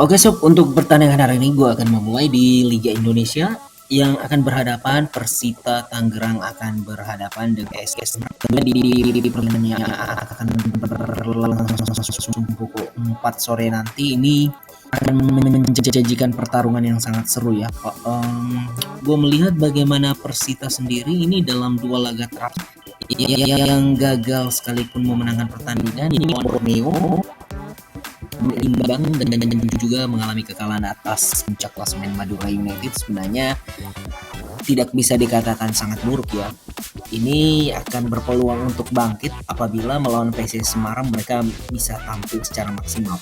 Oke sob, untuk pertandingan hari ini gue akan memulai di Liga Indonesia yang akan berhadapan Persita Tangerang akan berhadapan dengan SKS di pertandingan yang akan berlangsung pukul 4 sore nanti. Ini akan menjanjikan pertarungan yang sangat seru ya. Gue melihat bagaimana Persita sendiri ini dalam dua laga terakhir yang gagal sekalipun memenangkan pertandingan ini Borneo berimbang dan juga mengalami kekalahan atas puncak klasemen Madura United. Sebenarnya tidak bisa dikatakan sangat buruk ya. Ini akan berpeluang untuk bangkit apabila melawan PSIS Semarang mereka bisa tampil secara maksimal.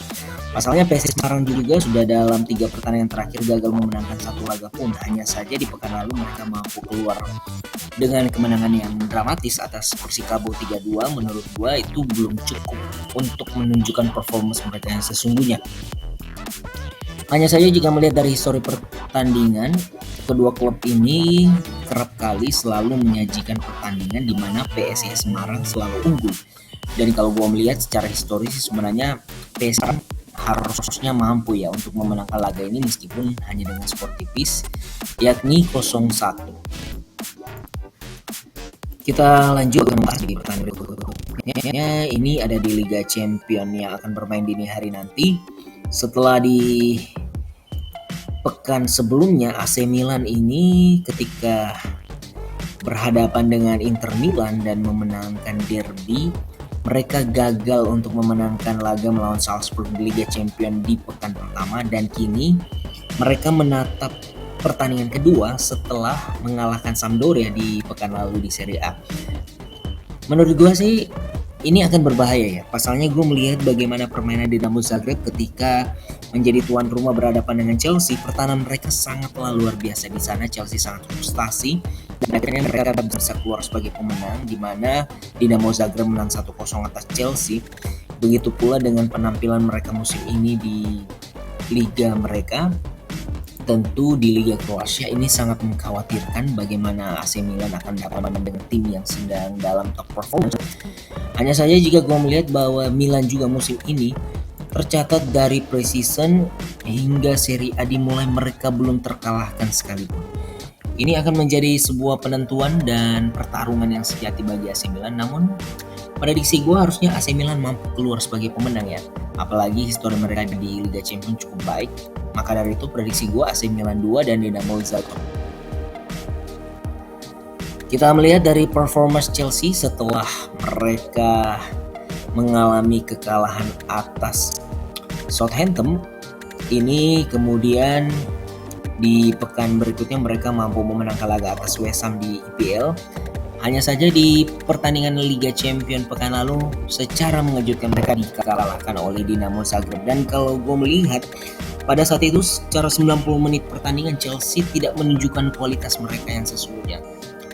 Pasalnya PSIS Semarang juga sudah dalam 3 pertandingan terakhir gagal memenangkan satu laga pun. Hanya saja di pekan lalu mereka mampu keluar dengan kemenangan yang dramatis atas Persikabo 3-2. Menurut gua itu belum cukup untuk menunjukkan performance mereka yang sesungguhnya. Hanya saja jika melihat dari histori pertandingan, kedua klub ini kerap kali selalu menyajikan pertandingan di mana PSIS Semarang selalu unggul. Dan kalau gue melihat secara historis sebenarnya PSIS harusnya mampu ya untuk memenangkan laga ini meskipun hanya dengan skor tipis yakni 0-1. Kita lanjut ke membahas di pertandingan berikutnya. Ini ada di Liga Champion yang akan bermain dini hari nanti. Setelah di pekan sebelumnya AC Milan ini ketika berhadapan dengan Inter Milan dan memenangkan derby, mereka gagal untuk memenangkan laga melawan Salzburg di Liga Champion di pekan pertama dan kini mereka menatap pertandingan kedua setelah mengalahkan Sampdoria di pekan lalu di Serie A. Menurut gue sih ini akan berbahaya ya. Pasalnya gue melihat bagaimana permainan Dinamo Zagreb ketika menjadi tuan rumah berhadapan dengan Chelsea. Pertahanan mereka sangatlah luar biasa di sana. Chelsea sangat frustasi dan akhirnya mereka bisa keluar sebagai pemenang di mana Dinamo Zagreb menang 1-0 atas Chelsea. Begitu pula dengan penampilan mereka musim ini di liga mereka. Tentu di Liga Kroasia ini sangat mengkhawatirkan bagaimana AC Milan akan berhadapan dengan tim yang sedang dalam top performance. Hanya saja jika gue melihat bahwa Milan juga musim ini tercatat dari pre-season hingga Serie A dimulai mereka belum terkalahkan sekalipun. Ini akan menjadi sebuah penentuan dan pertarungan yang sejati bagi AC Milan. Namun prediksi gue harusnya AC Milan mampu keluar sebagai pemenang ya. Apalagi histori mereka di Liga Champions cukup baik. Maka dari itu prediksi gue AC Milan 2 dan Dinamo Zagreb. Kita melihat dari performance Chelsea setelah mereka mengalami kekalahan atas Southampton. Ini kemudian di pekan berikutnya mereka mampu memenangkan laga atas West Ham di IPL. Hanya saja di pertandingan Liga Champion pekan lalu secara mengejutkan mereka dikalahkan oleh Dinamo Zagreb. Dan kalau gue melihat pada saat itu secara 90 menit pertandingan Chelsea tidak menunjukkan kualitas mereka yang sesungguhnya.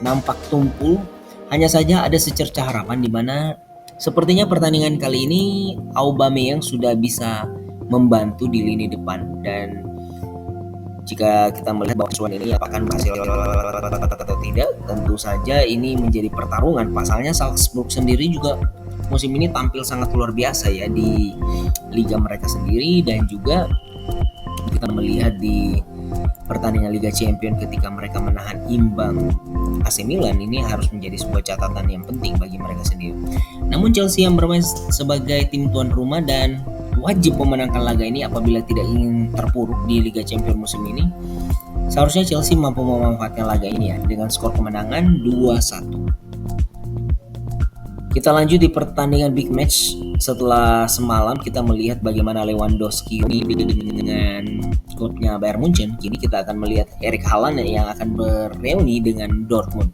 Nampak tumpul, hanya saja ada secerca harapan di mana sepertinya pertandingan kali ini Aubameyang sudah bisa membantu di lini depan. Dan jika kita melihat bahwa ini apakah berhasil atau tidak, tentu saja ini menjadi pertarungan. Pasalnya Salzburg sendiri juga musim ini tampil sangat luar biasa ya di liga mereka sendiri dan juga kita melihat di pertandingan Liga Champions ketika mereka menahan imbang AC Milan ini harus menjadi sebuah catatan yang penting bagi mereka sendiri. Namun Chelsea yang bermain sebagai tim tuan rumah dan wajib memenangkan laga ini apabila tidak ingin terpuruk di Liga Champions musim ini. Seharusnya Chelsea mampu memanfaatkan laga ini ya dengan skor kemenangan 2-1. Kita lanjut di pertandingan big match. Setelah semalam kita melihat bagaimana Lewandowski dengan klubnya Bayern Munchen. Kini kita akan melihat Erling Haaland yang akan bereuni dengan Dortmund.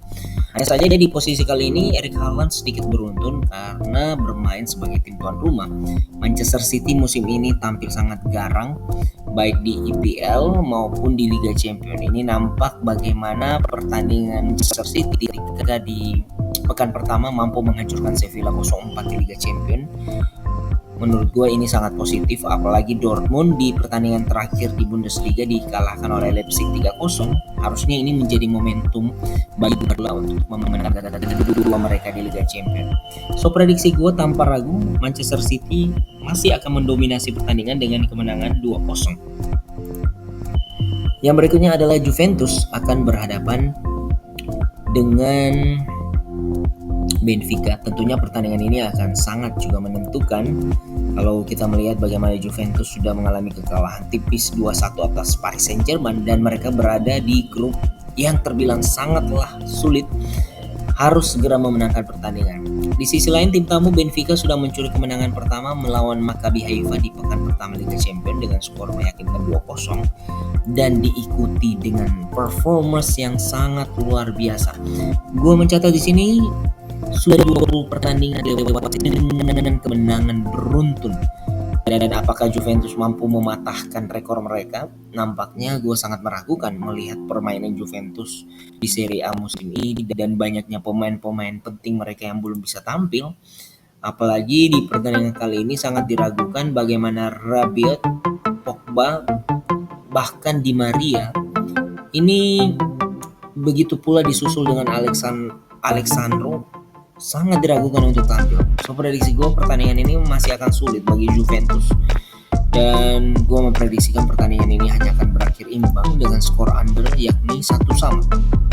Hanya saja di posisi kali ini Erling Haaland sedikit beruntun karena bermain sebagai tim tuan rumah. Manchester City musim ini tampil sangat garang baik di IPL maupun di Liga Champions. Ini nampak bagaimana pertandingan Manchester City ketika di pekan pertama mampu menghancurkan Sevilla 0-4 di Liga Champions. Menurut gue ini sangat positif, apalagi Dortmund di pertandingan terakhir di Bundesliga dikalahkan oleh Leipzig 3-0. Harusnya ini menjadi momentum bagi Guardiola untuk memenangkan kedua mereka di Liga Champions. So prediksi gue tanpa ragu Manchester City masih akan mendominasi pertandingan dengan kemenangan 2-0. Yang berikutnya adalah Juventus akan berhadapan dengan Benfica. Tentunya pertandingan ini akan sangat juga menentukan kalau kita melihat bagaimana Juventus sudah mengalami kekalahan tipis 2-1 atas Paris Saint-Germain dan mereka berada di grup yang terbilang sangatlah sulit, harus segera memenangkan pertandingan. Di sisi lain, tim tamu Benfica sudah mencuri kemenangan pertama melawan Maccabi Haifa di pekan pertama Liga Champions dengan skor meyakinkan 2-0 dan diikuti dengan performance yang sangat luar biasa. Gue mencatat di sini sudah 20 pertandingan dilewati dengan kemenangan beruntun. Dan apakah Juventus mampu mematahkan rekor mereka? Nampaknya gue sangat meragukan melihat permainan Juventus di Serie A musim ini dan banyaknya pemain-pemain penting mereka yang belum bisa tampil. Apalagi di pertandingan kali ini sangat diragukan bagaimana Rabiot, Pogba, bahkan Di Maria. Ini begitu pula disusul dengan Alexandro sangat diragukan untuk tampil. So prediksi gue pertandingan ini masih akan sulit bagi Juventus dan gue memprediksikan pertandingan ini hanya akan berakhir imbang dengan skor under yakni 1-1.